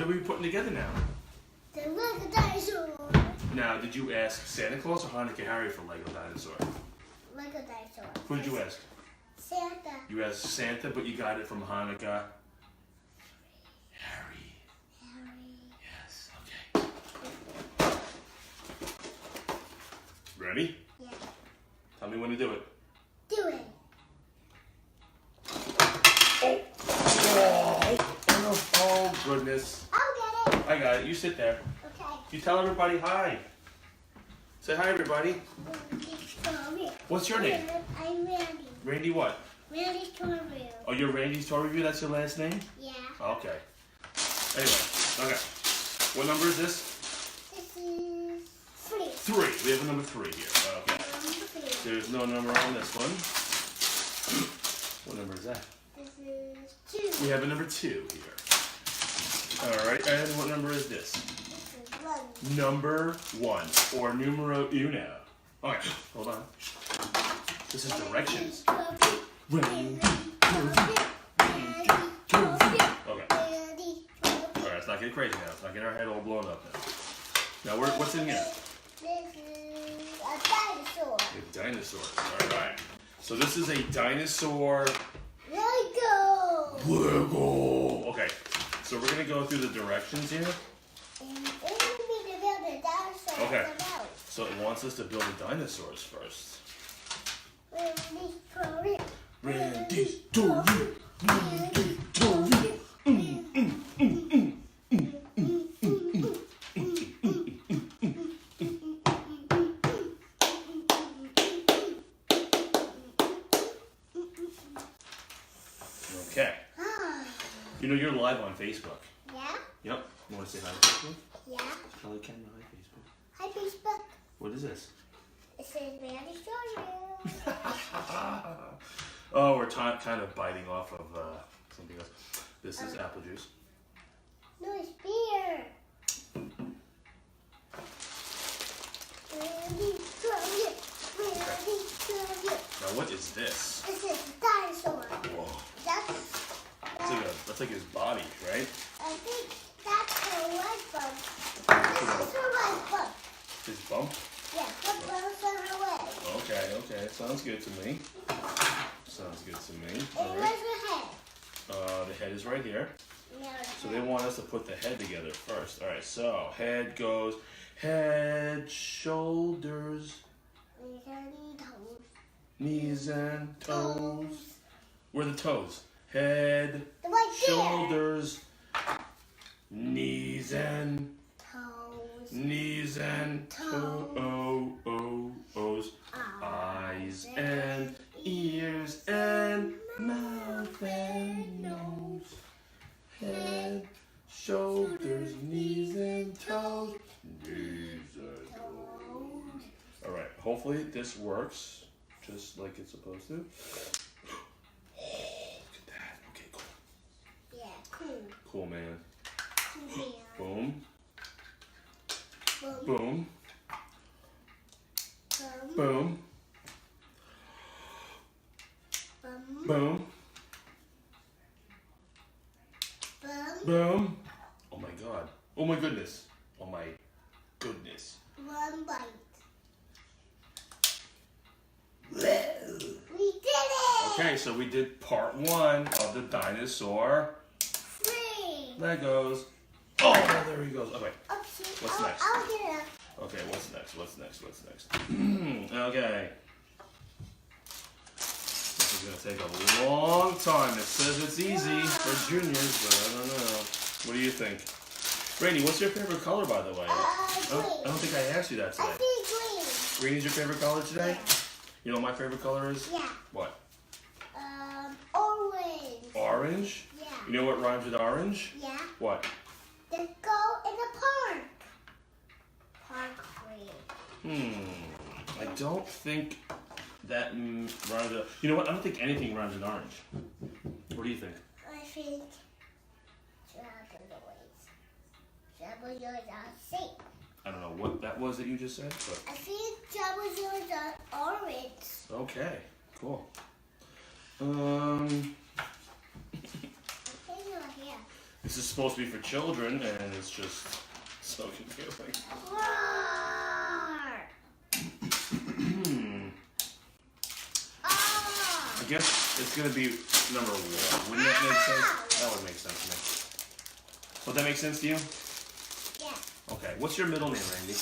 are we putting together now? The Lego Dinosaur. Now, did you ask Santa Claus or Hanukkah Harry for Lego Dinosaur? Lego Dinosaur. Who did you ask? Santa. You asked Santa, but you got it from Hanukkah Harry. Yes, okay. Ready? Yeah. Tell me when to do it. Do it. Oh, goodness. I'll get it. I got it. You sit there. Okay. You tell everybody hi. Say hi, everybody. What's your name? I'm Randy. Randy what? Randy's Toy Review. Oh, you're Randy's Toy Review? That's your last name? Yeah. Okay. Anyway, okay. What number is this? This is 3. 3. We have a number 3 here. Okay. Number 3. There's no number on this one. What number is that? This is 2. We have a number 2 here. Alright, and what number is this? This is 1. Number 1, or numero uno. Okay, hold on. This is directions. Okay. Alright, let's not get crazy now. Let's not get our head all blown up now. Now, what's in here? This is a dinosaur. A dinosaur. Alright. So this is a dinosaur Lego. Lego. Okay. So we're going to go through the directions here. And it would be to build a dinosaur. Okay. So it wants us to build the dinosaurs first. Randy's Toy Review. Randy's Toy Review. Okay. You know you're live on Facebook. Yeah? Yep. You want to say hi to Facebook? Yeah. Tell the camera hi, Facebook. Hi, Facebook. What is this? It says Randy's Toy Review. Oh, we're kind of biting off of something else. This is apple juice. No, it's beer. Randy's Toy Review. Randy's Toy Review. Now, what is this? This is a dinosaur. Whoa. That's like his body, right? I think that's her leg bump. This is her leg bump. His bump? Yeah, the bump's on her leg. Okay. Sounds good to me. Sounds good to me. And All where's right. her head? The head is right here. Yeah, So they want us to put the head together first. All right, so head goes head, shoulders, knees and toes. Where are the toes? Head, shoulders, knees and toes, eyes and ears and mouth and nose, head, shoulders, knees and toes, All right, hopefully this works just like it's supposed to. Cool, man. Boom. Boom. Boom. Boom. Boom. Oh my god. Oh my goodness. Oh my goodness. One bite. We did it! Okay, so we did part 1 of the dinosaur Legos. Oh, there he goes. Okay. What's next? I'll get it. Okay, what's next? Okay. This is going to take a long time. It says it's easy for juniors, but I don't know. What do you think? Randy, what's your favorite color, by the way? I don't think I asked you that today. I think green. Green is your favorite color today? Yeah. You know what my favorite color is? Yeah. What? Orange. Orange? Yeah. You know what rhymes with orange? Yeah. What? Let's go in the park. Park green. I don't think that rhymes with... You know what? I don't think anything rhymes with orange. What do you think? I think Trapezoids are safe. I don't know what that was that you just said, but... I think trapezoids are orange. Okay, cool. I think not here. This is supposed to be for children, and it's just so confusing. Roar. I guess it's gonna be number 1. Wouldn't that make sense? That would make sense to me. Would that make sense to you? Yeah. Okay. What's your middle name, Randy?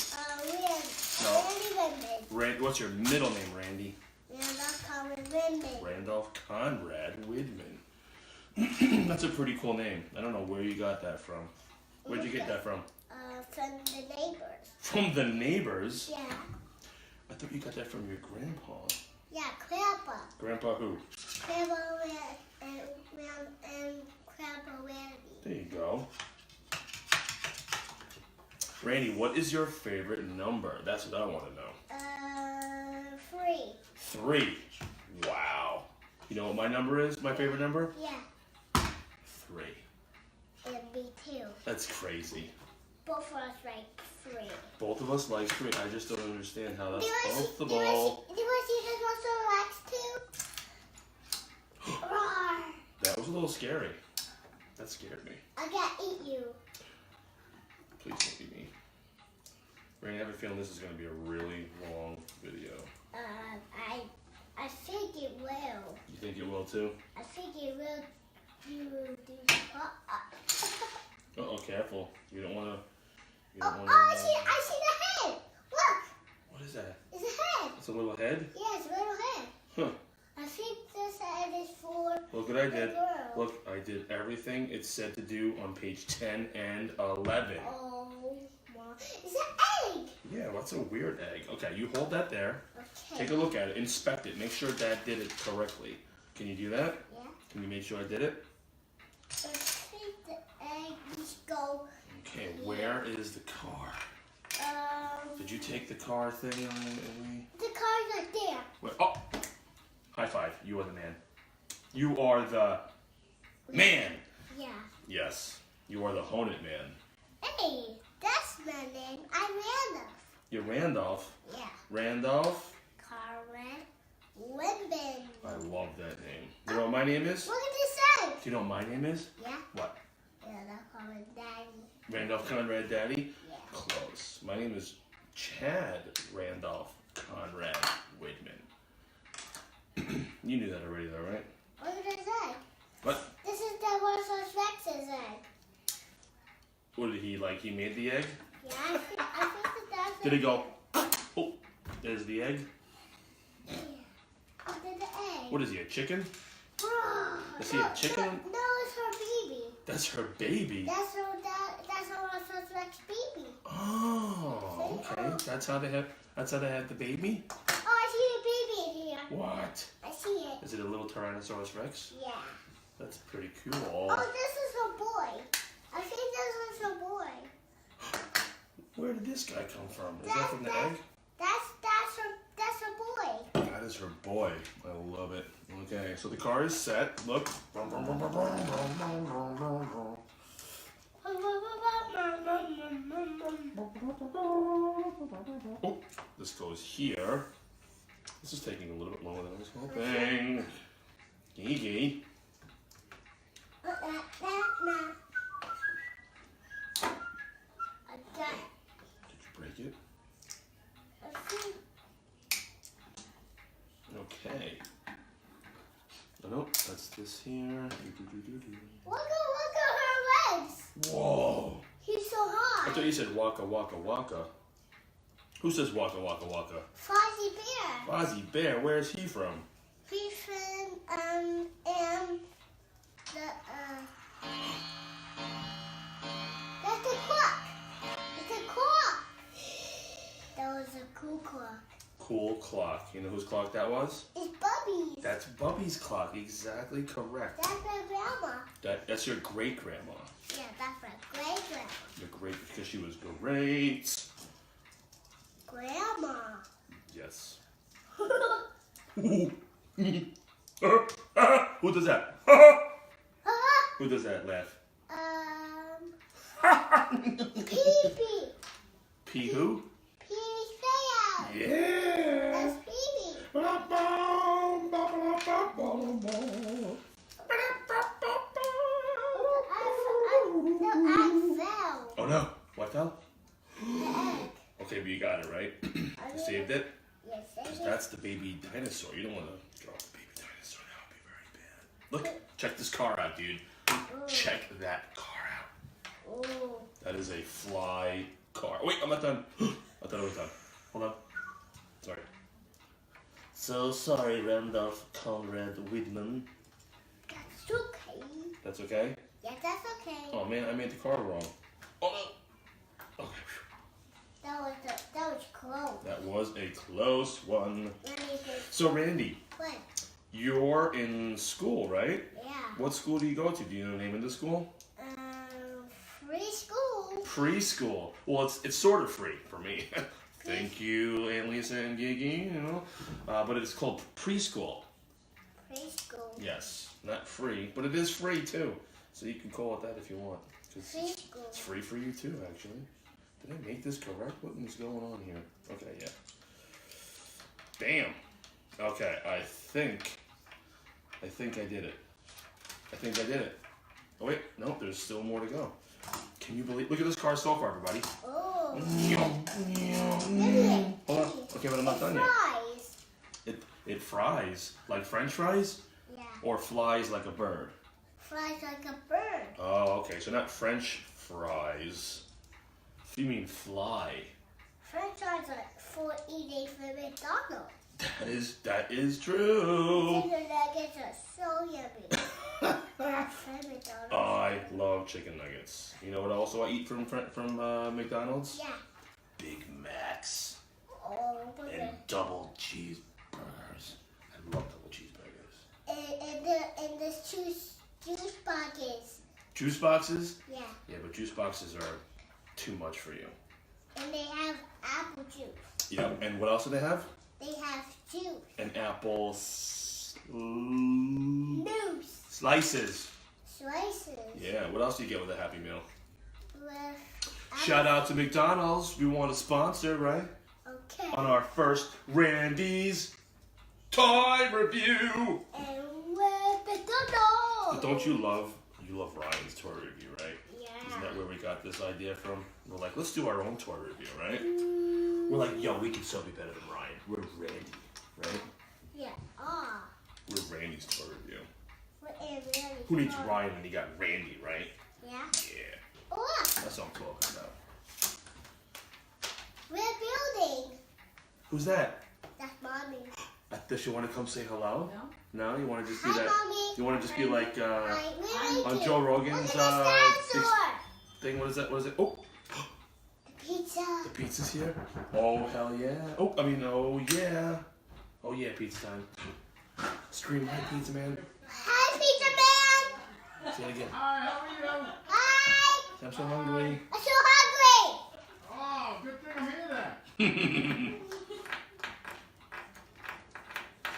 Randy. What's your middle name, Randy? Randolph Conrad Widman. Randolph Conrad Widman. That's a pretty cool name. I don't know where you got that from. Where'd you get that from? From the neighbors. From the neighbors? Yeah. I thought you got that from your grandpa. Yeah, Grandpa. Grandpa who? Grandpa and Grandpa Randy. There you go. Randy, what is your favorite number? That's what I want to know. 3. 3. Wow. You know what my number is? My favorite number? Yeah. 3. And me too. That's crazy. Both of us like 3. Both of us like 3. I just don't understand how that's Do you possible. see this also likes 2? Roar. That was a little scary. That scared me. I gotta eat you. Please don't eat me. Randy, I have a feeling this is going to be a really long video. I think it will. You think it will too? I think it will do. Uh-oh, careful. You don't want to... I see the head. Look. What is that? It's a head. It's a little head? Yeah, it's a little head. Huh. I think this head is for Look what I did. the girl. Look, I did everything it said to do on page 10 and 11. Oh my. It's an egg. Yeah, that's a weird egg. Okay, you hold that there. Okay. Take a look at it. Inspect it. Make sure Dad did it correctly. Can you do that? Yeah. Can you make sure I did it? I think the egg needs to go. Okay, where is the car? Did you take the car thing on it? The car's not there. Where? Oh! High five. You are the man. You are the man. Yeah. Yes. You are the Honed Man. Hey, that's my name. I'm Randolph. You're Randolph. Yeah. Randolph. Conrad Widman. I love that name. You know what my name is? Look at this egg. Do you know what my name is? Yeah. What? Randolph Conrad Daddy. Randolph Conrad Daddy? Yeah. Close. My name is Chad Randolph Conrad Widman. You knew that already though, right? Look at this egg. What? This is the Dinosaurs Rex's egg. What did he like? He made the egg? Yeah, I think the dinosaur. Did he go? Oh, there's the egg. Yeah. Oh, there's the egg. What is he, a chicken? Bro. Is he a chicken? No, it's her baby. That's her baby. That's her Dinosaurs Rex baby. Oh, okay. That's how they had the baby? Oh, I see the baby in here. What? I see it. Is it a little Tyrannosaurus Rex? Yeah. That's pretty cool. Oh, this is her boy. I think this is her boy. Where did this guy come from? Is that from the egg? That's her boy. That is her boy. I love it. Okay, so the car is set. Look. Oh, this goes here. This is taking a little bit longer than I was hoping. Gee. I got it. Did you break it? I think Okay. No, that's this here. Look at her legs. Whoa! He's so high. I thought you said waka waka waka. Who says waka waka waka? Fuzzy Bear. Fozzie Bear, where's he from? He's from and the that's the clock. It's a clock. That was a cool clock. Cool clock. You know whose clock that was? It's Bubby's. That's Bubby's clock. Exactly correct. That's my grandma. That's your great grandma. Yeah, that's my great grandma. You're great because she was great. Grandma. Yes. Who does that? Who does that laugh? Pee-pee. Pee who? Pee-pee's fail. Yeah. That's Pee-pee. dinosaur. You don't want to drop a baby dinosaur. That would be very bad. Look, check this car out, dude. Check that car out. Oh. That is a fly car. Wait, I'm not done. I thought I was done. Hold on. Sorry. So sorry, Randolph Conrad Whitman. That's okay. That's okay? Yeah, that's okay. Oh man, I made the car wrong. Oh no. Okay. That was close. That was a close one. Let me just... So Randy, What? you're in school, right? Yeah. What school do you go to? Do you know the name of the school? Free school. Preschool. Well, it's sort of free for me. Thank you, Aunt Lisa and Gigi, you know. But it's called preschool. Preschool. Yes, not free, but it is free too. So you can call it that if you want. 'Cause Preschool. it's free for you too, actually. Did I make this correct? What is going on here? Okay, yeah. Damn. Okay, I think I did it. I think I did it. Oh wait, no, there's still more to go. Can you believe? Look at this car so far, everybody. Oh. Hold on. Okay, but I'm not done yet. Fries. It fries like French fries, Yeah. or flies like a bird. Fries like a bird. Oh, okay. So not French fries. You mean fly? French fries are for eating from McDonald's. That is true. Chicken nuggets are so yummy. From McDonald's. I love chicken nuggets. You know what also I eat from McDonald's? Yeah. Big Macs Oh, but and double cheeseburgers. I love double cheeseburgers. and the juice buckets. Juice boxes? Yeah. Yeah, but juice boxes are too much for you. And they have apple juice. Yeah, and what else do they have? They have juice. An apple Juice. slices. Slices. Yeah, what else do you get with a Happy Meal? With Shout out to McDonald's. We want to sponsor, right? Okay. On our first Randy's Toy Review. And with McDonald's. But don't you love Ryan's toy review, right? Yeah. Isn't that where we got this idea from? We're like, let's do our own toy review, right? We're like, yo, we can still be better than Ryan. We're Randy, right? Yeah. Ah. We're Randy's toy review. We're in really Who needs fun. Ryan when you got Randy, right? Yeah. Yeah, Oh, look. that's what I'm talking about. We're building. Who's that? That's mommy. Does she want to come say hello? No. No? You want to just be Hi, that? mommy. You want to just be like Hi, we're on making- Joe Look Rogan's at this dinosaur. thing? What is that? What is it? Oh, The pizza. the pizza's here. Oh hell yeah! Oh, I mean, oh yeah! Oh yeah, pizza time! Scream, hi, pizza man! Hi, pizza man. Say it again. Hi, how are you? Hi. I'm so hungry. I'm so hungry. Oh, good thing I'm here then.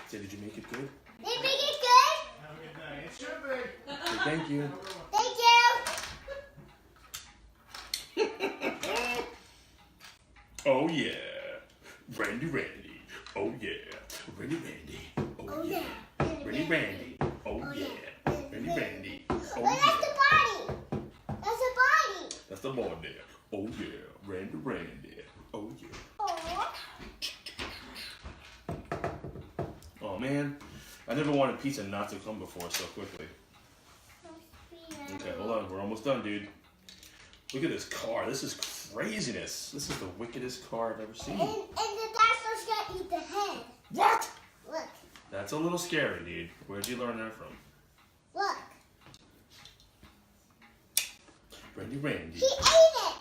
Say, did you make it good? Did we get good? Have a good day. It should be. Say, thank you. Thank you. Oh yeah, Randy. Oh yeah, Randy. Oh yeah, Randy. Oh yeah, Randy. Oh Oh, yeah. that's the body. That's the body. That's the boy there. Oh yeah, Randy. Oh yeah. Oh. Oh man, I never wanted pizza not to come before so quickly. Okay, hold on, we're almost done, dude. Look at this car. This is craziness. This is the wickedest car I've ever seen. And the dinosaur's gonna eat the head. What? Look. That's a little scary, dude. Where'd you learn that from? Look. Randy. He ate it.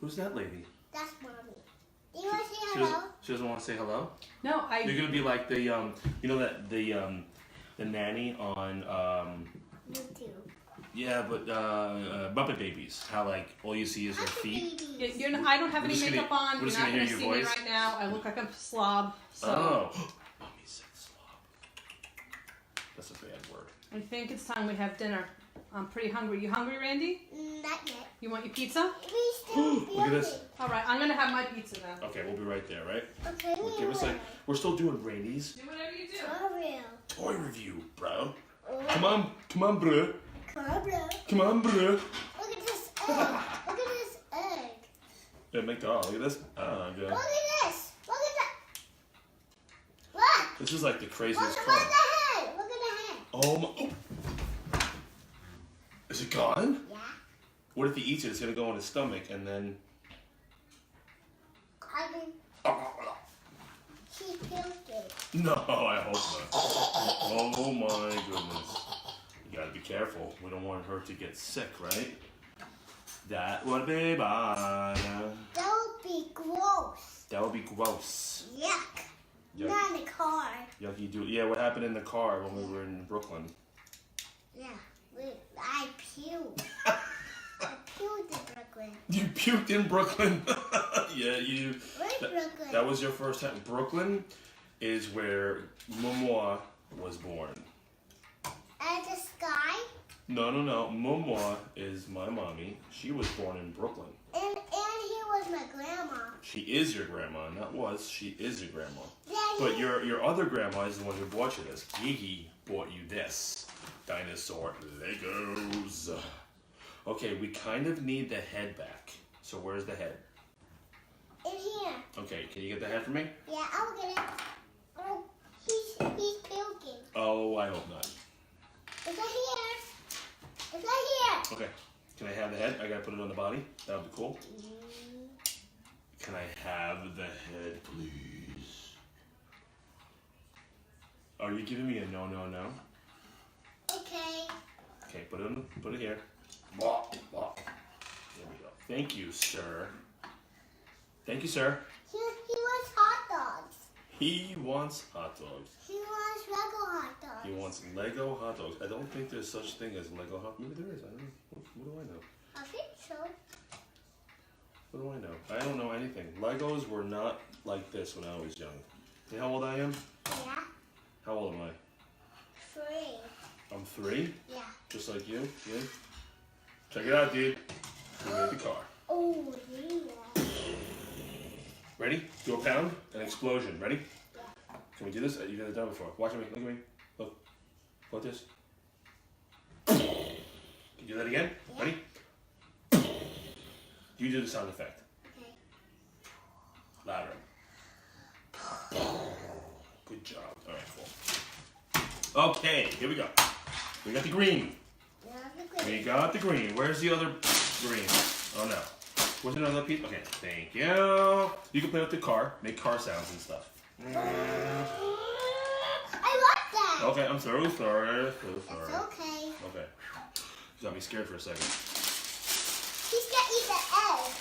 Who's that lady? That's mommy. Do you want to say She hello? doesn't want to say hello? No, You're gonna be like the you know that the nanny on YouTube. yeah, but Muppet Babies. How like all you see is her feet. I don't have We're any just gonna- makeup on. we're You're just not gonna going hear to your see me voice? right now. I look like a slob. So Oh, mommy said slob. That's a bad word. I think it's time we have dinner. I'm pretty hungry. You hungry, Randy? Not yet. You want your pizza? We still Look at this. All right, I'm going to have my pizza now. Okay, we'll be right there, right? Okay, Well, give us like we're still doing Randy's Do whatever you do. For real. toy review, bro. Oh. Come on, bro. Come on, bro. Come on, bro. Look at this egg. Look at this egg. Yeah, make the look at this. Look at this. This is like the Look craziest at car. the head. Look at the head. Oh my. Oh. Is it gone? Yeah. What if he eats it? It's gonna go in his stomach and then. I mean, she peeled it. No, I hope not. Oh my goodness. You gotta be careful. We don't want her to get sick, right? That would be bad. That would be gross. That would be gross. Yuck. Yuck. Not in the car. Yucky do. Yeah, what happened in the car when we were in Brooklyn? Yeah. I puked. I puked in Brooklyn. You puked in Brooklyn. Yeah, you. Where's Brooklyn? That was your first time. Brooklyn is where Momoa was born. At the sky. No. Momoa is my mommy. She was born in Brooklyn. And he was my grandma. She is your grandma. Not was. She is your grandma. Daddy. But your other grandma is the one who bought you this. Gigi bought you this. Dinosaur Legos. Okay, we kind of need the head back. So where's the head? In here. Okay, can you get the head for me? Yeah, I'll get it. Oh, he's puking. Oh, I hope not. It's right here. It's right here. Okay, can I have the head? I gotta put it on the body. That would be cool. Can I have the head, please? Are you giving me a no? Okay. Okay, put it here. There we go. Thank you, sir. Thank you, sir. He wants hot dogs. He wants hot dogs. He wants Lego hot dogs. He wants Lego hot dogs. I don't think there's such thing as Lego hot dogs. Maybe there is. I don't know. What do I know? I think so. What do I know? I don't know anything. Legos were not like this when I was young. You know how old I am? Yeah. How old am I? 3. I'm 3? Yeah. Just like you? Yeah? Check it out, dude. We made the car. Oh, yeah. Ready? Do a pound. An explosion. Ready? Yeah. Can we do this? You've never done it before. Watch me. Look at me. Look. Look at this. Can you do that again? Yeah. Ready? You do the sound effect. Okay. Louder. Good job. All right, cool. Okay, here we go. We got the green. We got the green. Where's the other green? Oh no. Where's another piece? Okay, thank you. You can play with the car, make car sounds and stuff. I like that. Okay, I'm so sorry. So It's sorry. okay. Okay. You got me scared for a second. He's gonna eat the egg.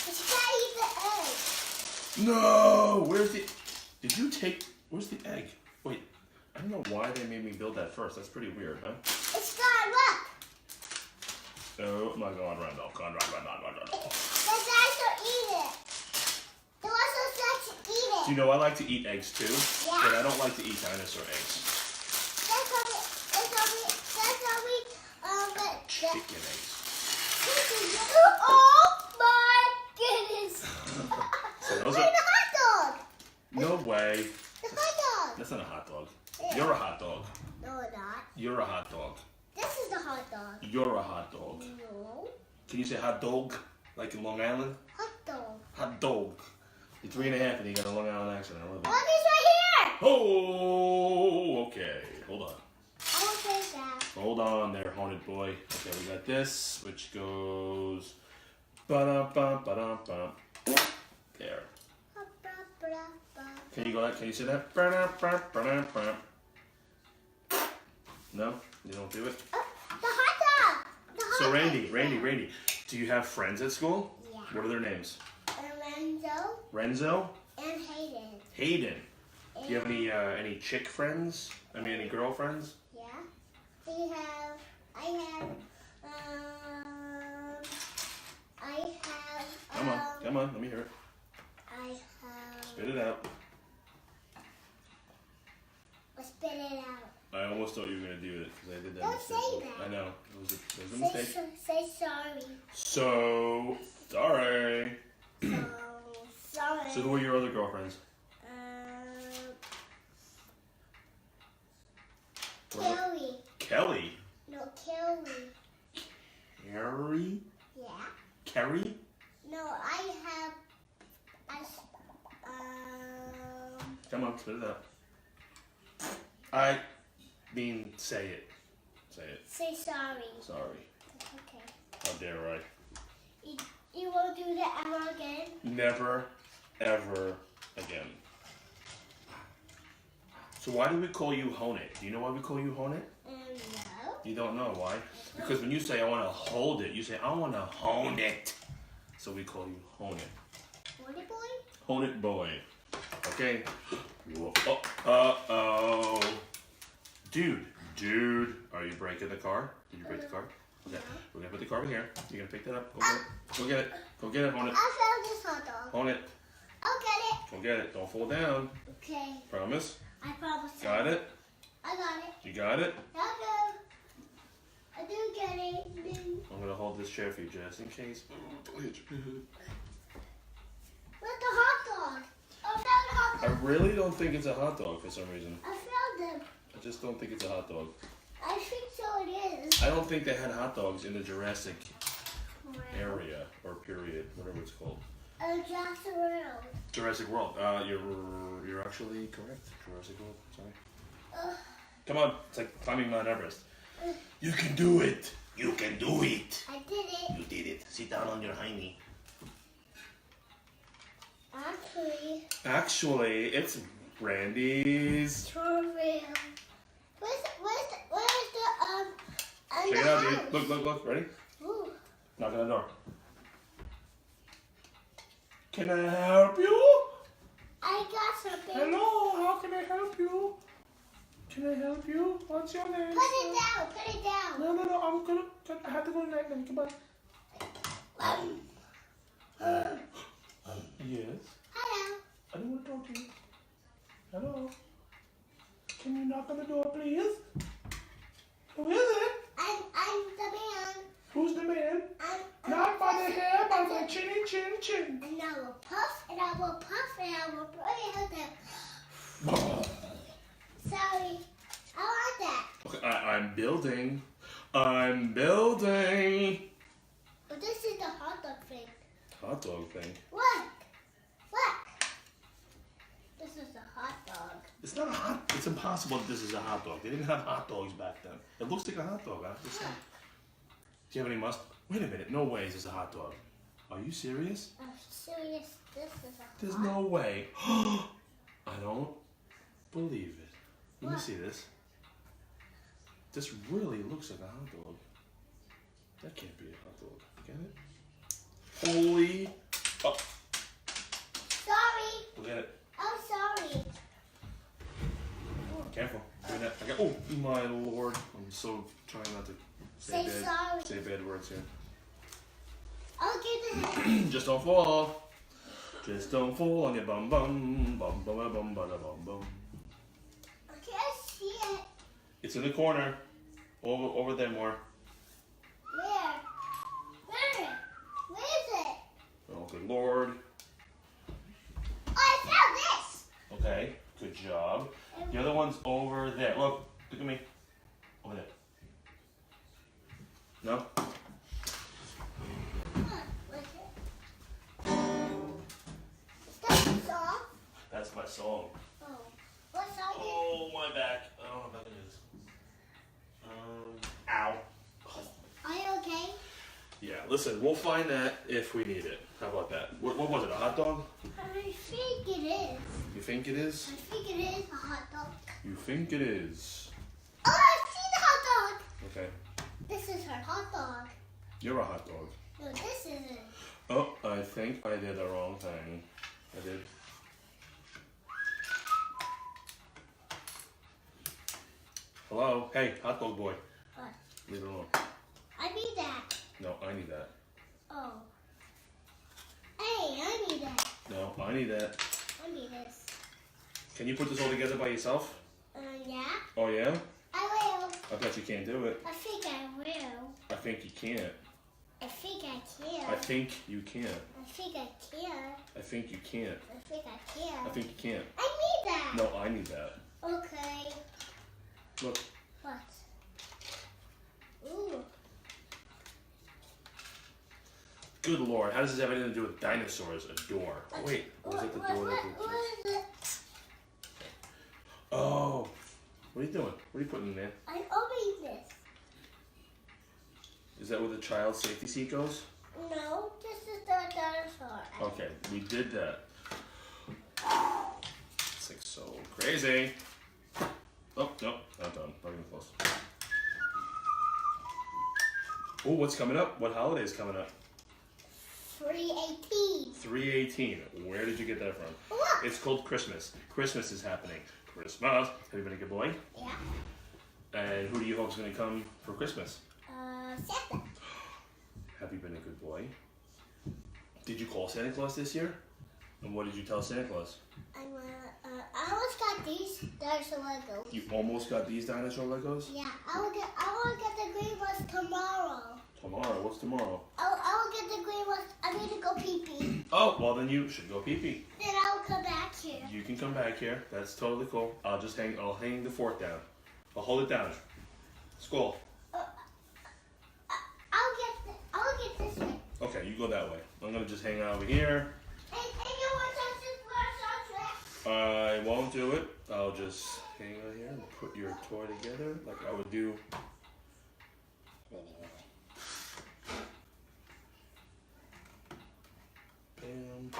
He's gonna eat the egg. No! Where's the... Did you take... Where's the egg? Wait, I don't know why they made me build that first. That's pretty weird, huh? It's gone, look. Oh my god, Randall. Run. The dinosaur eat it. The dinosaur starts to eat it. Do you know I like to eat eggs too? Yeah. But I don't like to eat dinosaur eggs. That's how we, Chicken eggs. oh my goodness. So Where's those the are... hot dog? No way. The hot dog. That's not a hot dog. Yeah. You're a hot dog. No, not. You're a hot dog. This is the hot dog. You're a hot dog. No. Can you say hot dog? Like in Long Island? Hot dog. Hot dog. You're 3.5 and you got a Long Island accent. I love it. Look, it's right here. Oh, okay. Hold on. I will take that. Hold on there, haunted boy. Okay, we got this, which goes... Ba-dum-bum. There. Can you go that? Can you say that? No? You don't do it? The hot dog. The hot So dog. Randy, do you have friends at school? Yeah. What are their names? Lorenzo Renzo? and Hayden. Hayden. Do you have any chick friends? I mean, any girlfriends? Yeah. I have, Come on, let me hear it. I have, Spit it out. spit it out. I almost thought you were going to do it because I did that Don't mistake. say that. I know. It was a mistake. Say sorry. So, sorry. Sorry. So who are your other girlfriends? Kelly. Kelly. No, Kelly. Carrie? Yeah. Carrie? No, I have. Come on, spit Spit it out. I mean, say it. Say it. Say sorry. Sorry. Okay. How dare I? You won't do that ever again? Never, ever again. So why do we call you Hone It? Do you know why we call you Hone It? No. You don't know why? Because when you say I want to hold it, you say I want to hone it. So we call you Hone It. What boy? Hone It boy. Okay. Uh-oh. Dude, are you breaking the car? Did you break the car? Okay. We're gonna put the car in here. You're gonna pick that up. Go get it. Go get it. Go get it, Hone It. I found this hot dog. Hone it. I'll get it. Go get it. Don't fall down. Okay. Promise? I promise. Got it? I got it. You got it? I do get it. I'm gonna hold this chair for you just in case. Don't hit your head. Where's the hot dog? I found a hot I dog. really don't think it's a hot dog for some reason. I found them. I just don't think it's a hot dog. I think so it is. I don't think they had hot dogs in the Jurassic area or period, whatever it's called. Jurassic World. Jurassic World. You're actually correct. Jurassic World. Sorry. Come on. It's like climbing Mount Everest. You can do it. You can do it. I did it. You did it. Sit down on your hiney. Actually, it's Randy's. For real. Where's Check it out, dude. Look. Ready? Ooh. Knock on the door. Can I help you? I got something. Hello, how can I help you? Can I help you? What's your name? Put it down. Put it down. No, I'm gonna. I have to go to night now. Goodbye. Yes. Hello. I don't want to talk to you. Hello. Can you knock on the door, please? Who is it? I'm the man. Who's the man? I'm Not by the hair, by my chinny chin. And I will puff, and I will puff, and I will put it out there. Sorry. I want that. Okay, I'm building. I'm building. But this is the hot dog thing. Hot dog thing. What? This is a hot dog. It's not a hot. It's impossible that this is a hot dog. They didn't have hot dogs back then. It looks like a hot dog. I have to say. Do you have any mustard? Wait a minute. No way is this a hot dog. Are you serious? I'm serious. This is a There's hot no way. I don't believe it. Let me What? see this. This really looks like a hot dog. That can't be a hot dog. Can it? Holy. Oh, Sorry. look at it. I'm sorry. Careful. Doing that. Oh, my lord. I'm so trying not to Say sorry. say bad words here. I'll get it. Just don't fall. Just don't fall on your bum bum. Bum bum bum bum bum bum. I can't see it. It's in the corner. Over there more. Where? Where is it? Oh, good lord. Oh, I found this. Okay, good job. The other one's over there. Look at me. Over there. No? What's it? Is that a song? That's my song. Oh. What song is Oh, my back. I don't know what back it is. Ow. Are you okay? Yeah, listen, we'll find that if we need it. How about that? What was it, a hot dog? I think it is. You think it is? I think it is a hot dog. You think it is. Oh, I see the hot dog. Okay. This is her hot dog. You're a hot dog. No, this isn't. Oh, I think I did the wrong thing. I did. Hello? Hey, hot dog boy. What? Leave it alone. I need that. No, I need that. Oh. Hey, I need that. No, I need that. I need this. Can you put this all together by yourself? Yeah? Oh, yeah? I will. I bet you can't do it. I think I will. I think you can't. I think I can. I think you can't. I think I can. I think you can't. I think I can. I think you can't. I need that. No, I need that. Okay. Look. What? Ooh. Good lord, how does this have anything to do with dinosaurs? A door. Oh, wait, was it the door that What is it? What are you doing? What are you putting in there? I'm opening this. Is that where the child safety seat goes? No, this is the dinosaur. Okay, we did that. It's like so crazy. Oh, no, not done. Not even close. Oh, what's coming up? What holiday is coming up? 318. 318. Where did you get that from? Look. It's called Christmas. Christmas is happening. Christmas. Have you been a good boy? Yeah. And who do you hope is going to come for Christmas? Santa. Have you been a good boy? Did you call Santa Claus this year? And what did you tell Santa Claus? I almost got these dinosaur Legos. You almost got these dinosaur Legos? Yeah, I will get the green ones tomorrow. Tomorrow? What's tomorrow? I will get the green ones. I need to go pee-pee. Oh, well then you should go pee-pee. Then I will come back here. You can come back here. That's totally cool. I'll hang the fork down. I'll hold it down. Skull. I'll get this way. Okay, you go that way. I'm gonna just hang out over here. And you want something? I won't do it. I'll just hang out here and put your toy together like I would do. Bam.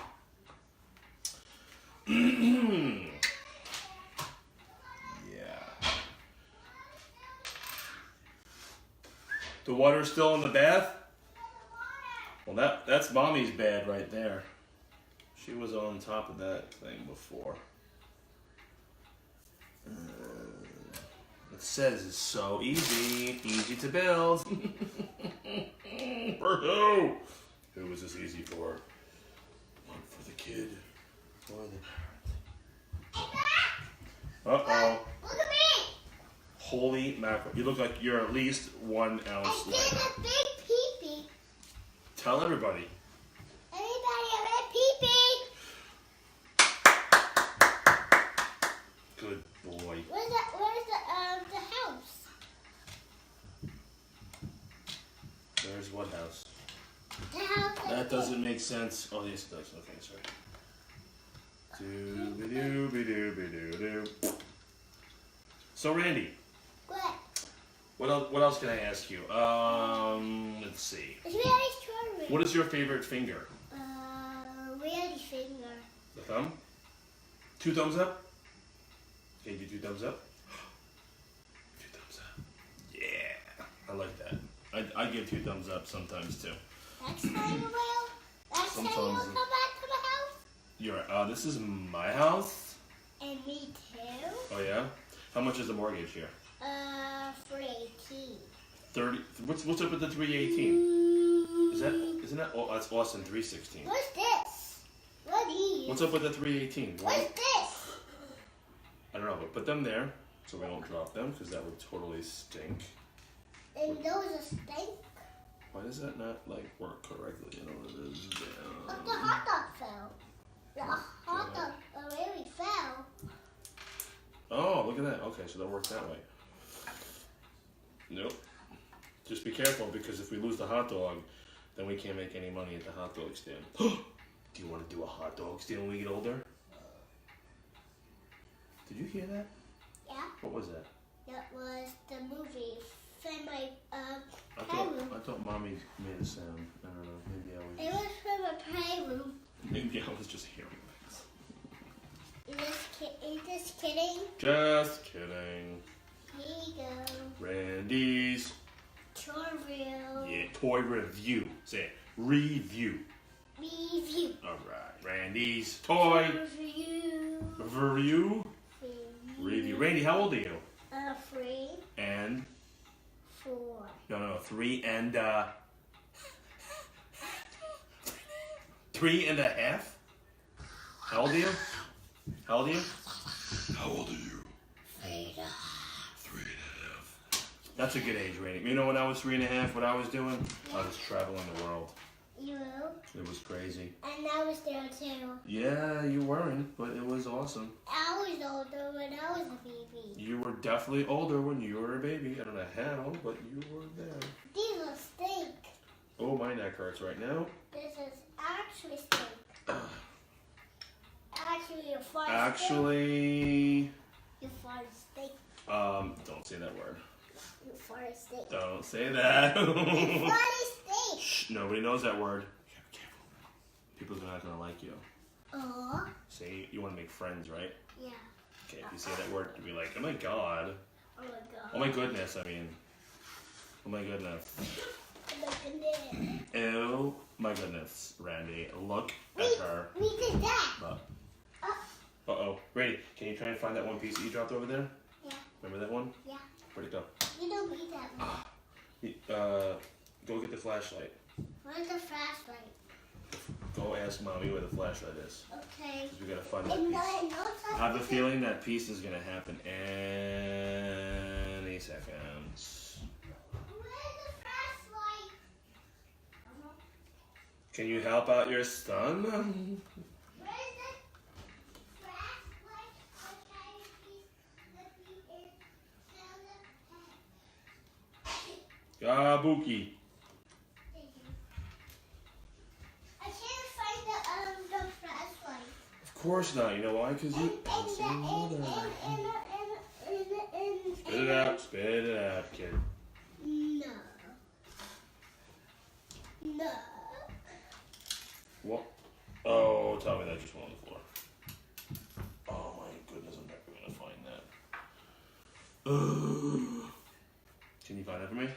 Yeah. The water's still in the bath? Well, that's Mommy's bed right there. She was on top of that thing before. It says it's so easy to build. For who? Who was this easy for? One for the kid or the parent. Uh-oh. Look at me. Holy mackerel. You look like you're at least 1 ounce I did lighter. a big pee-pee. Tell everybody. Everybody, I'm at pee-pee. Good boy. Where's the house? There's what house? The house. That doesn't make sense. Oh, yes, it does. Okay, sorry. Doo-be-doo-be-doo-be-doo-doo. So, Randy, What? what else can I ask you? Let's see. It's really strawberry. What is your favorite finger? Really finger. The thumb? 2 thumbs up? Okay, do 2 thumbs up? 2 thumbs up. Yeah, I like that. I give 2 thumbs up sometimes too. Next time you will. Next time you will Sometimes- come back to the house. You're this is my house. And me too. Oh yeah. How much is the mortgage here? 318. 30. What's up with the 318? Isn't that? Oh, that's Austin 316. What's this? What are these? What's up with the 318? What's this? I don't know, but put them there so we don't drop them because that would totally stink. And those are stink. Why does that not work correctly? You know what it is? But the hot dog fell. The hot dog really fell. Oh, look at that. Okay, so that works that way. Nope. Just be careful because if we lose the hot dog, then we can't make any money at the hot dog stand. Do you want to do a hot dog stand when we get older? Did you hear that? Yeah, What was that? that was the movie from my I playroom. thought Mommy made a sound. I don't know. It was from a playroom. Maybe I was just hearing things. Just kidding. Just kidding. Here you go. Randy's Tutorial. toy review. Say it. Review. Review. All right. Randy's toy Review. review. Review. Randy, how old are you? 3, And 4. no, 3 and 3.5. How old are you? How old are you? How old are you? 3.5. That's a good age, Randy. You know, when I was 3.5, what I was doing? I was traveling the world. You. It was crazy. And I was there too. Yeah, you weren't, but it was awesome. I was older when I was a baby. You were definitely older when you were a baby. I don't know how, but you were there. These are stink. Oh, my neck hurts right now. This is actually stink. Actually, your fart stink. Actually, Your fart stink. Florida State. Don't say that. Florida State. Shh, nobody knows that word. Be careful. People are not gonna like you. Oh. Say you want to make friends, right? Yeah. Okay, if you say that word, you'll be like, oh my god. Oh my god. Oh my goodness, I mean. Oh my goodness. Oh my goodness. Oh my goodness, Randy. Look at her. We did that. Butt. Uh-oh. Randy, can you try and find that one piece that you dropped over there? Yeah. Remember that one? Yeah. Where'd it go? You don't need that one. Go get the flashlight. Where's the flashlight? Go ask Mommy where the flashlight is. Okay. 'Cause we gotta find that And piece. no I have a feeling that piece is gonna happen any seconds. Where's the flashlight? Can you help out your son? Where's the flashlight? Okay, Gabuki. I can't find the flashlight. Of course not. You know why? Because you. Spit it out. Spit it out, kid. No. No. What? Oh, tell me that just went on the floor. Oh my goodness, I'm never gonna find that. Can you find that for me?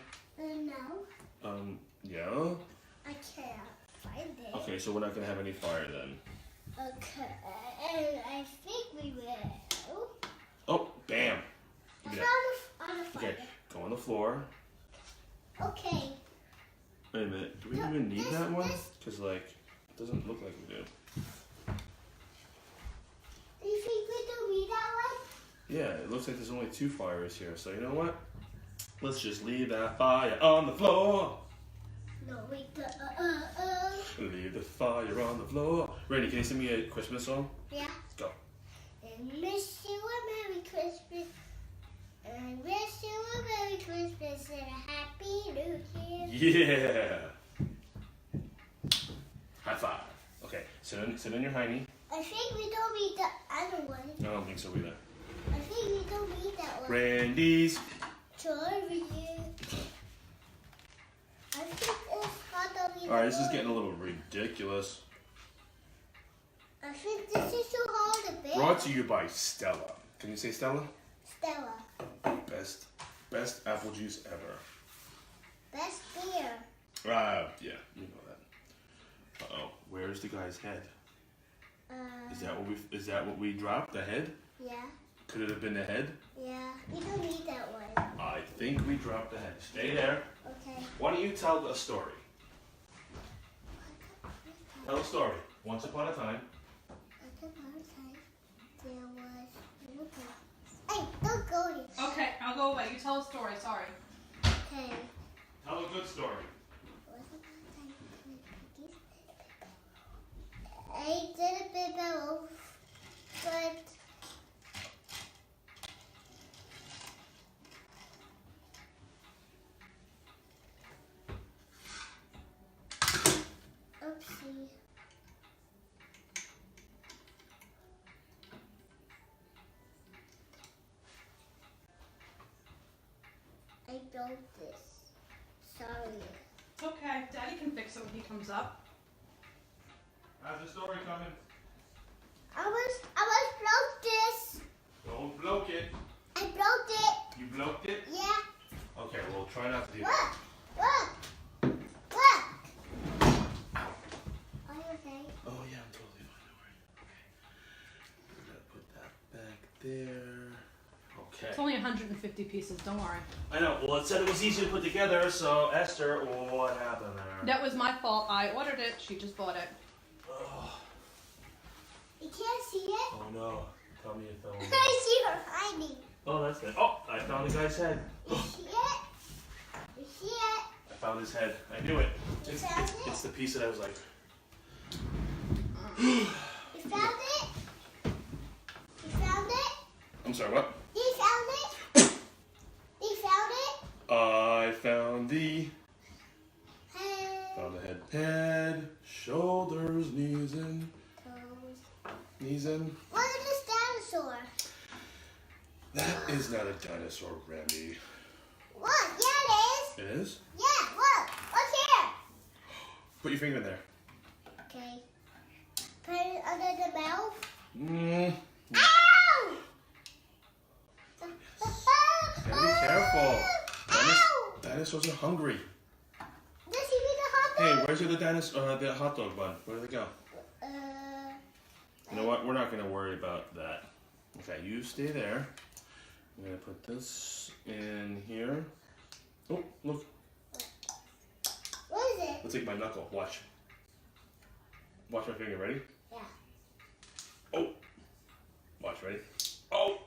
No. Yeah? I can't find it. Okay, so we're not gonna have any fire then. Okay. And I think we will. Oh, bam! I Give found me that. on the fire. Okay, go on the floor. Okay. Wait a minute, do we even need that one? Because, like, it doesn't look like we do. Do you think we don't need that one? Yeah, it looks like there's only 2 fires here, so you know what? Let's just leave that fire on the floor. No, wait. Leave the fire on the floor. Randy, can you sing me a Christmas song? Yeah. Let's go. And wish you a Merry Christmas. And wish you a Merry Christmas and a Happy New Year. Yeah. High five. Okay, sit in your hiney. I think we don't need the other one. I don't think so either. I think we don't need that one. Randy's. Sorry. I think it's hard to be. Alright, this is getting a little ridiculous. I think this is too hard to build. Brought to you by Stella. Can you say Stella? Stella. Best apple juice ever. Best beer. Yeah, you know that. Uh-oh, where's the guy's head? Is that what we dropped? The head? Yeah. Could it have been the head? Yeah. We don't need that one. I think we dropped the head. Stay there. Okay. Why don't you tell a story? Tell a story. Once upon a time. Once upon a time, there was little pig. Hey, don't go there. Okay, I'll go away. You tell a story. Sorry. Okay. Tell a good story. Once upon a time, I did a bit better, but oopsie. I built this. Sorry. It's okay. Daddy can fix it when he comes up. How's the story coming? I was broke this. Don't bloke it. I broke it. You bloked it? Yeah. Okay, well try not to do that. Look. Look. Are you okay? Oh yeah, I'm totally fine. Don't worry. Okay. We're gonna put that back there. Okay. It's only 150 pieces. Don't worry. I know. Well, it said it was easy to put together, so Esther, what happened there? That was my fault. I ordered it. She just bought it. Oh, You can't see it. oh no. Tell me it fell. I see her hiding. Oh, that's it. Oh, I found the guy's head. You see it? You see it? I found his head. I knew it. You found it? It's the piece that I was like. You found it? You found it? I'm sorry, what? You found it? You found it? I found the. Hey. Found the head. Head, shoulders, knees in. Toes. Knees in. What is this dinosaur? That is not a dinosaur, Randy. What? Yeah, It is? Yeah, look. Look here. Put your finger in there. Okay. Put it under the mouth. Mm. Ow! Gotta be careful. Ow! Dinosaurs are hungry. Does he eat a hot Hey, dog? where's the the hot dog bun? Where did they go? You know what? We're not going to worry about that. Okay, you stay there. I'm going to put this in here. Oh, look. What is it? Let's take my knuckle. Watch. Watch my finger. Ready? Yeah. Oh. Watch. Ready? Oh.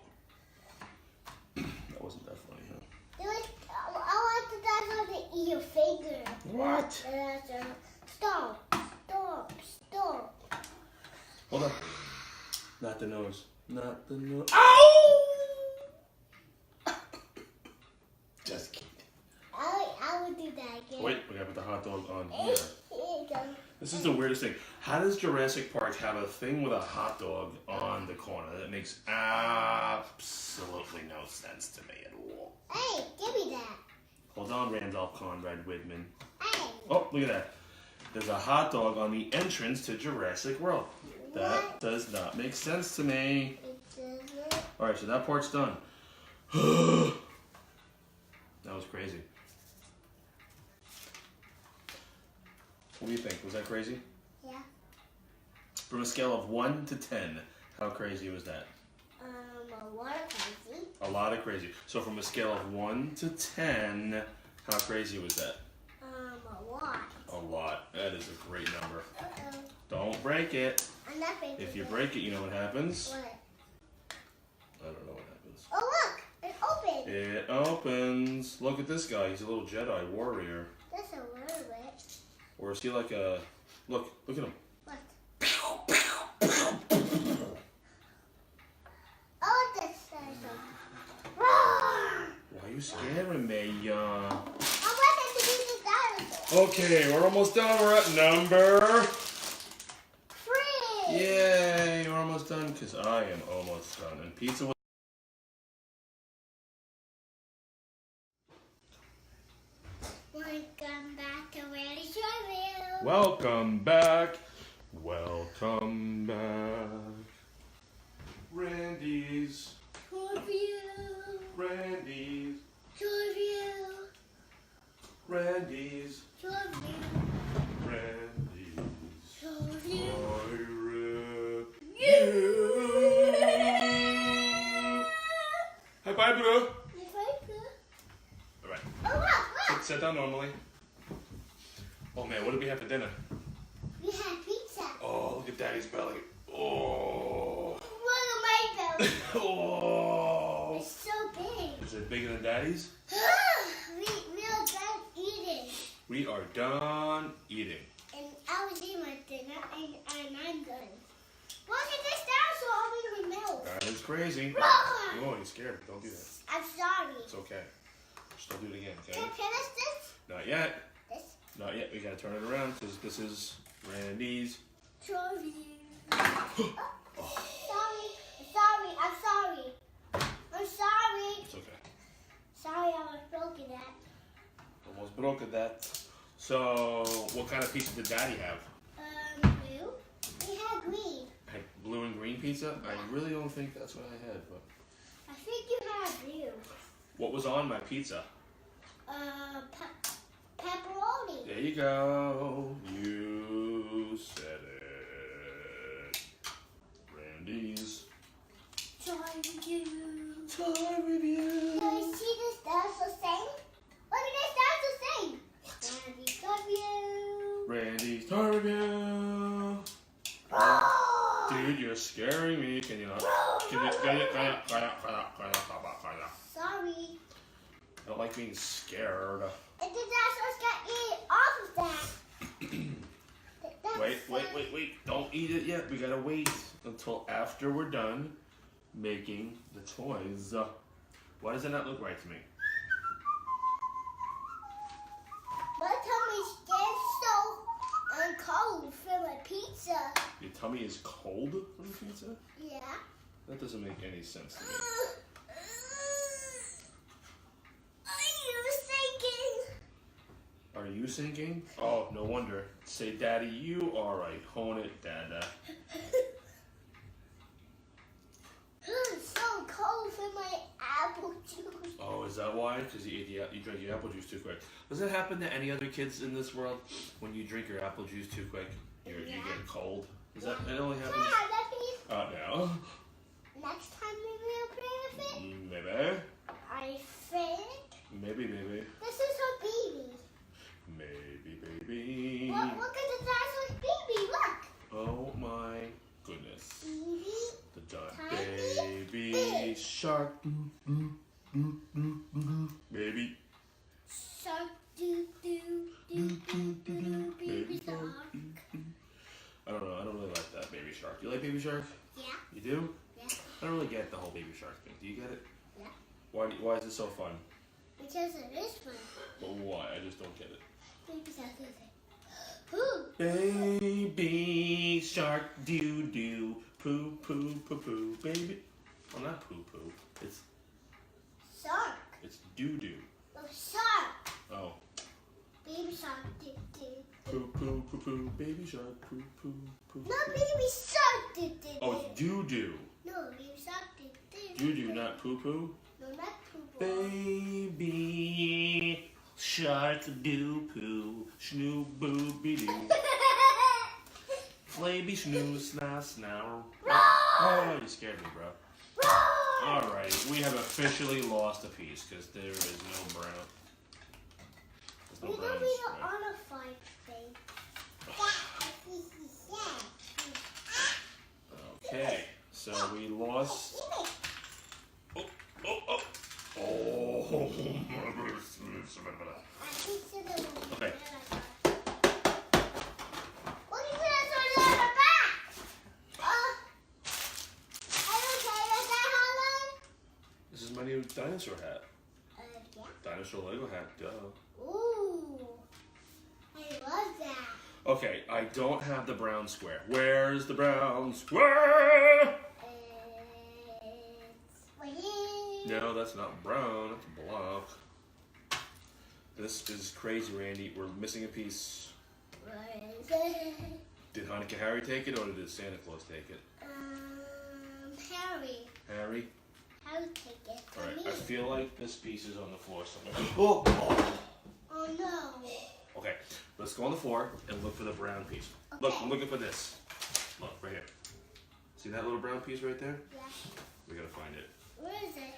That wasn't that funny, huh? I want the dinosaur to eat your finger. What? The dinosaur. Stop. Stop. Stop. Hold on. Not the nose. Not the nose. Ow! Just kidding. I would do that again. Wait, we gotta put the hot dog on here. Here you go. This is the weirdest thing. How does Jurassic Park have a thing with a hot dog on the corner? That makes absolutely no sense to me at all. Hey, give me that. Hold on, Randolph Conrad Whitman. Hey. Oh, look at that. There's a hot dog on the entrance to Jurassic World. That What? does not make sense to me. It doesn't. Alright, so that part's done. That was crazy. What do you think? Was that crazy? Yeah. From a scale of 1 to 10, how crazy was that? A water crazy. A lot of crazy. So from a scale of 1 to 10, how crazy was that? A lot. A lot. That is a great number. Uh-oh. Don't break it. I'm not breaking If you it. break it, you know what happens? What? I don't know what happens. Oh, look. It opened. It opens. Look at this guy. He's a little Jedi warrior. That's a little bit. Or is he like a... Look at him. What? Oh, this dinosaur. Roar! Why are you scaring me? I want it to be the dinosaur. Okay, we're almost done. We're at number... 3. Yay, we're almost done because I am almost done. And pizza was... Welcome back to Randy's Review. Welcome back. Welcome back. Randy's. Review. Randy's. Review. Randy's. Review. Randy's. Review. Hi, bye, bro. It's very good. All right. Oh, look. Sit down normally. Oh man, what did we have for dinner? We had pizza. Oh, look at Daddy's belly. Oh. Look at my belly. Oh. It's so big. Is it bigger than Daddy's? we are done eating. We are done eating. And I was eating my dinner, and I'm done. Look at this dinosaur over my mouth. That is crazy. Roar! Oh, you're scared. Don't do that. I'm sorry. It's okay. Just don't do it again, okay? Can I finish this? Not yet. This? Not yet. We gotta turn it around because this is Randy's. Sorry. Oh, I'm sorry. I'm sorry. it's okay. Sorry, I was broken that. Almost broke at that. So, what kind of pizza did Daddy have? Blue? We had green. Had blue and green pizza? I really don't think that's what I had, but I think you had blue. what was on my pizza? Pepperoni. There you go. You said it. Randy's Toy review. toy review. Can you see this dinosaur thing? Look at this dinosaur thing. What? Randy's review. Randy's toy review. Roar! Dude, you're scaring me. Can you not? Can you? Sorry. I don't like being scared. And the dinosaurs got eaten off of that. Wait. Don't eat it yet. We gotta wait until after we're done making the toys. Why does it not look right to me? My tummy's getting so cold from my pizza. Your tummy is cold from the pizza? Yeah. That doesn't make any sense to me. Are you thinking? you singing? Oh, no wonder. Say, Daddy, you alright. Hone it, Dada. It's so cold for my apple juice. Oh, is that why? Because you drank your apple juice too quick. Does that happen to any other kids in this world? When you drink your apple juice too quick, you get cold? Is that it only happens? No. Next time maybe I'll play with it. Maybe. I think. Maybe. This is a baby. Maybe. Look at the dinosaur's baby. Look. Oh my goodness. Baby. The giant Tiny baby shark. Baby. Shark doo doo doo doo doo baby shark. I don't know. I don't really like that baby shark. You like baby shark? Yeah. You do? Yeah. I don't really get the whole baby shark thing. Do you get it? Yeah. Why is it so fun? Because it is fun. But why? I just don't get it. Baby shark is it. Who? Baby shark doo doo poo poo poo poo baby. Oh, not poo poo. It's Shark. It's doo doo. Oh, shark. Oh. Baby shark doo doo. Poo poo poo poo baby shark poo poo poo. No, baby shark doo doo. Oh, it's doo doo. No, baby shark doo doo. Doo doo, not poo poo. No, not poo poo. Baby shark doo poo snoo booby doo. Flaby snoo sna snow. Oh, you scared me, bro. Alright, we have officially lost a piece because there is no brown. There's no We brown don't need square. an honor fight thing. Okay, so we lost. Oh. Okay. This is my new dinosaur hat. Yeah. Dinosaur Lego hat, duh. Ooh, I love that. Okay, I don't have the brown square. Where's the brown square? It's right here. No, that's not brown, that's block. This is crazy, Randy. We're missing a piece. Where is it? Did Hanukkah Harry take it or did Santa Claus take it? Harry. Harry? Harry take it for Alright, me. I feel like this piece is on the floor somewhere. Oh! Oh no. Okay, let's go on the floor and look for the brown piece. Okay. Look, I'm looking for this. Look, right here. See that little brown piece right there? Yeah. We gotta find it. Where is it?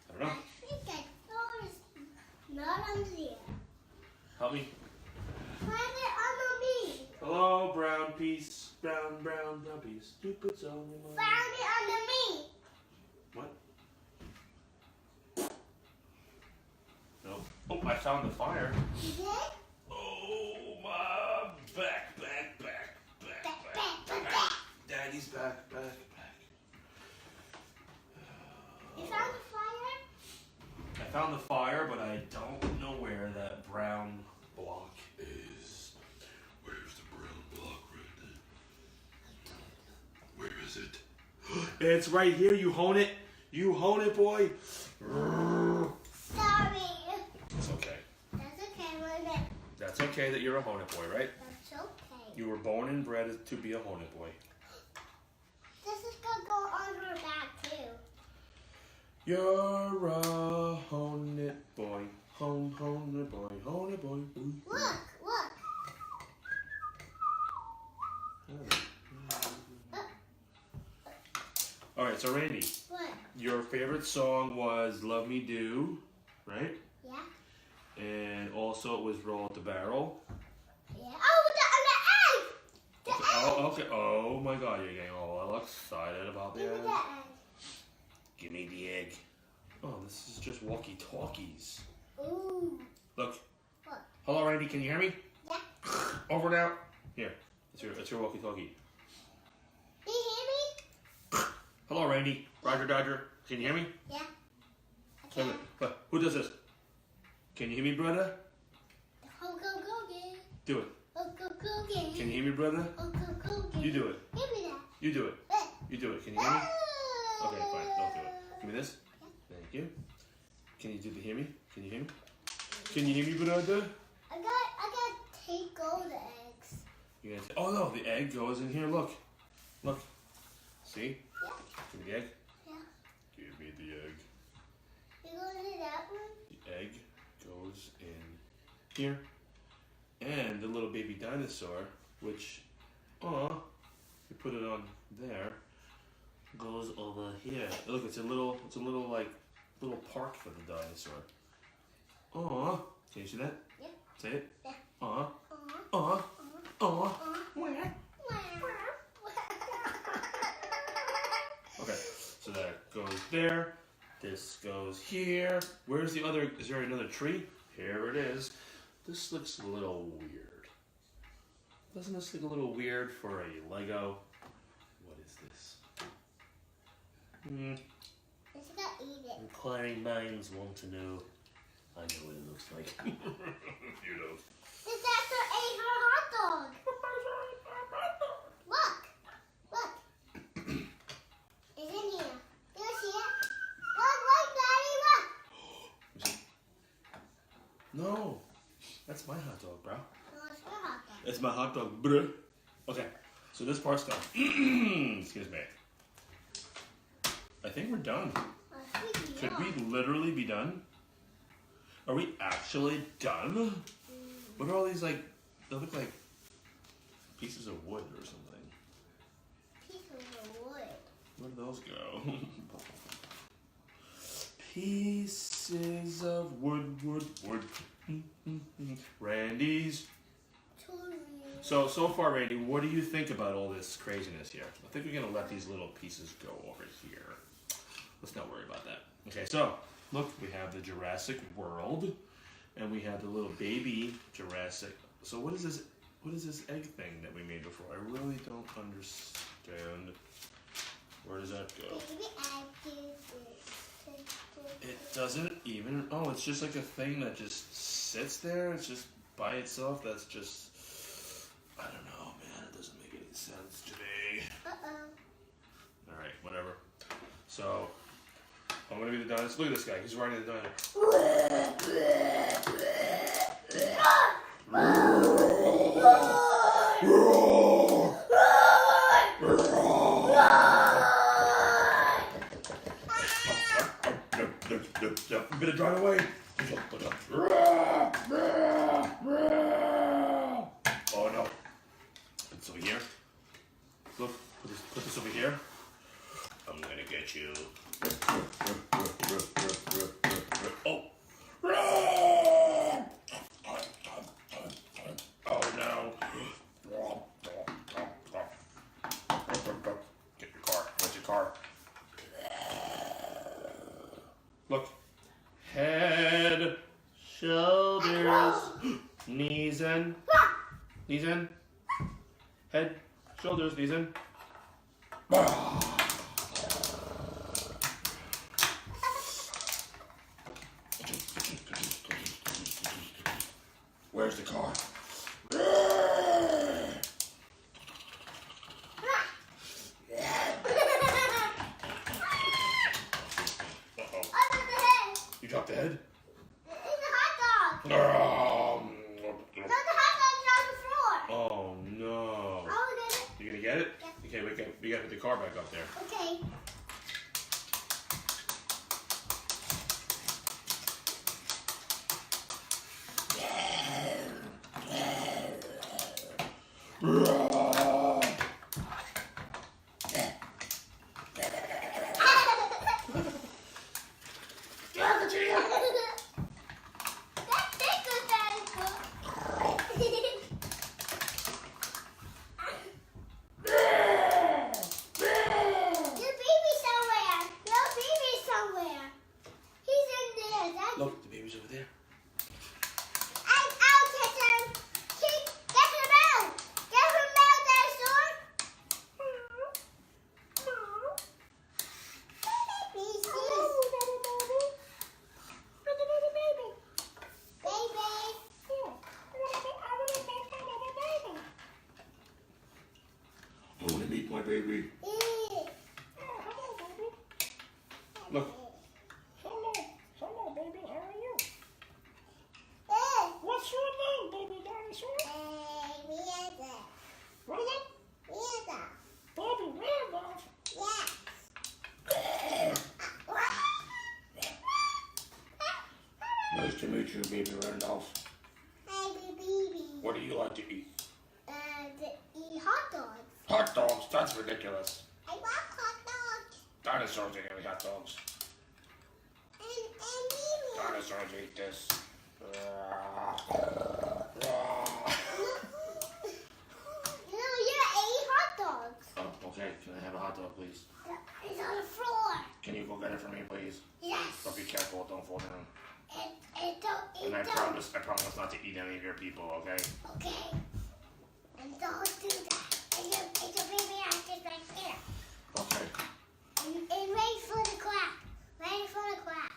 I don't know. I think I saw it. Not under here. Help me. Find it under me. Hello, brown piece. Brown piece. Stupid's on your mind. Found it under me. What? No. Oh, I found the fire. You did? Oh, my back. Daddy's back. You found the fire? I found the fire, but I don't know where that brown block is. Where's the brown block right there? Where is it? It's right here. You hone it. You hone it, boy. Sorry. It's okay. That's okay, wasn't it? That's okay that you're a hone it boy, right? That's okay. You were born and bred to be a hone it boy. This is gonna go on her back too. You're a hone it boy. Hone it boy. Hone it boy. Ooh. Look. All right, so Randy, What? your favorite song was "Love Me Do," right? Yeah. And also it was "Roll Up the Barrel." Yeah. Oh, the egg. The egg. Oh, okay. Oh my God, you're getting all excited about Give me that. the egg. Give me the egg. Oh, this is just walkie-talkies. Ooh. Look. What? Hello, Randy. Can you hear me? Yeah. Over now. Here. It's your walkie-talkie. Do you hear me? Hello, Randy. Roger, Dodger. Can you hear me? Yeah. Wait a minute. Who does this? Can you hear me, brother? Go get. Do it. Go get. Can you hear me, brother? Go get. You do it. Give me that. You do it. You do it. Can you hear me? Okay, fine. Don't do it. Give me this. Thank you. Can you hear me? Can you hear me? Can you hear me, brother? I got take all the eggs. You're gonna oh no, the egg goes in here. Look. Look. See? Yeah. Give me the egg. Yeah. Give me the egg. You gonna do that one? The egg goes in here. And the little baby dinosaur, which, you put it on there, goes over here. Look, it's a little like little park for the dinosaur. Aw, can you see that? Yeah. Say it. Yeah. Aw, aw, aw. Okay, so that goes there. This goes here. Where's the other? Is there another tree? Here it is. This looks a little weird. Doesn't this look a little weird for a Lego? What is this? It's gonna eat it. Inquiring minds want to know. I know what it looks like. You know. The dinosaur ate her hot dog. Look. Look. It's in here. You see it? Look, Daddy, look. No, that's my hot dog, bro. No, it's her hot dog. It's my hot dog, bro. Okay, so this part's done. Excuse me. I think we're done. Could we literally be done? Are we actually done? What are all these like? They look like pieces of wood or something. Pieces of wood. Where do those go? Pieces of wood. Randy's. So far, Randy, what do you think about all this craziness here? I think we're gonna let these little pieces go over here. Let's not worry about that. Okay, so look, we have the Jurassic World, and we have the little baby Jurassic. So what is this? What is this egg thing that we made before? I really don't understand. Where does that go? It doesn't even. Oh, it's just like a thing that just sits there. It's just by itself. That's just. I don't know, man. It doesn't make any sense to me. All right, whatever. So I'm gonna be the dinosaur. Look at this guy. He's riding the dinosaur. You better drive away. Oh no. It's over here. Look, put this over here. I'm gonna get you. Oh. Oh no. Get your car. Where's your car? Look. Head, shoulders, knees in. Knees in. Head, shoulders, knees in. Where's the car? You dropped the head? It's a hot dog. No, the hot dog's on the floor. Oh no. I'll get it. You gonna get it? Yeah. Okay, we gotta put the car back up there. Okay. Look, the baby's over there. I'll catch him. Get him out. Get him Nice to meet you, baby Randolph. Hey, baby. What do you like to eat? To eat hot dogs. Hot dogs? That's ridiculous. I love hot dogs. Dinosaurs ain't eat hot dogs. And baby. Dinosaurs eat this. No, you ate hot dogs. Oh, okay. Can I have a hot dog, please? It's on the floor. Can you go get it for me, please? Yes. But be careful, don't fall down. And And I promise not to eat any of your people, okay? Okay. And don't do that. And your baby actors right there. Okay. And wait for the quack. Wait for the quack.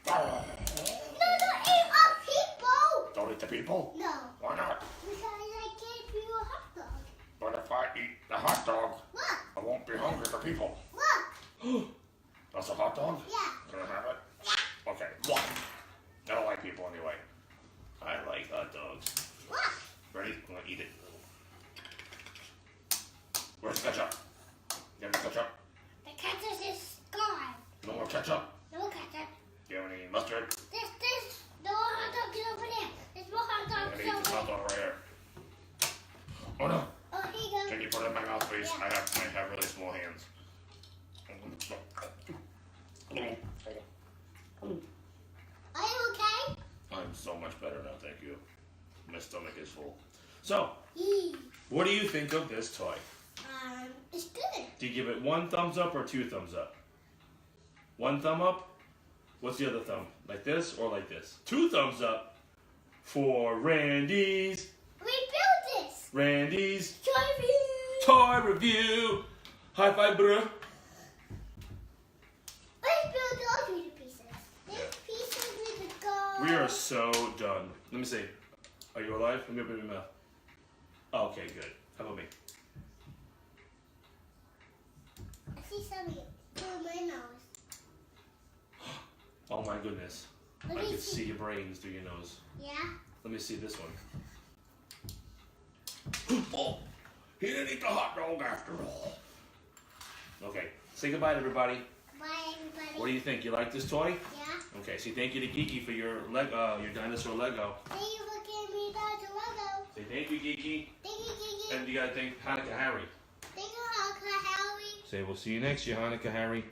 Ah. No, don't eat up people. Don't eat the people? No. Why not? Because I gave you a hot dog. But if I eat the hot dog, Look. I won't be hungry for people. Look. That's a hot dog? Yeah. Can I have it? Okay. I don't like people anyway. I like hot dogs. Look. Ready? I'm gonna eat it. Where's the ketchup? You have any ketchup? The ketchup is gone. No more ketchup? No ketchup. Do you have any mustard? No hot dogs over there. There's more hot I'm dogs gonna eat this over hot there. dog right here. Oh no! Oh, here you go. Can you put it in my mouth, please? Yeah. I have really small hands. Are you okay? I'm so much better now, thank you. My stomach is full. So, Yee. what do you think of this toy? It's good. Do you give it 1 thumbs up or 2 thumbs up? 1 thumb up? What's the other thumb? Like this or like this? 2 thumbs up for Randy's. We built this. Randy's Sorry. toy review. High five, bruh. Let's build all these pieces. This pieces need to go. We are so done. Let me see. Are you alive? Let me open your mouth. Okay, good. How about me? I see something through my nose. Oh my goodness. Let I me can see. see your brains through your nose. Yeah? Let me see this one. Oh, he didn't eat the hot dog after all. Okay, say goodbye to everybody. Bye, everybody. What do you think? You like this toy? Yeah? Okay, say thank you to Geeky for your your dinosaur Lego. Thank you for giving me that logo. Say thank you, Geeky. Thank you, Gigi. And you gotta thank Hanukkah Harry. Thank you, Uncle Harry. Say we'll see you next year, Hanukkah Harry.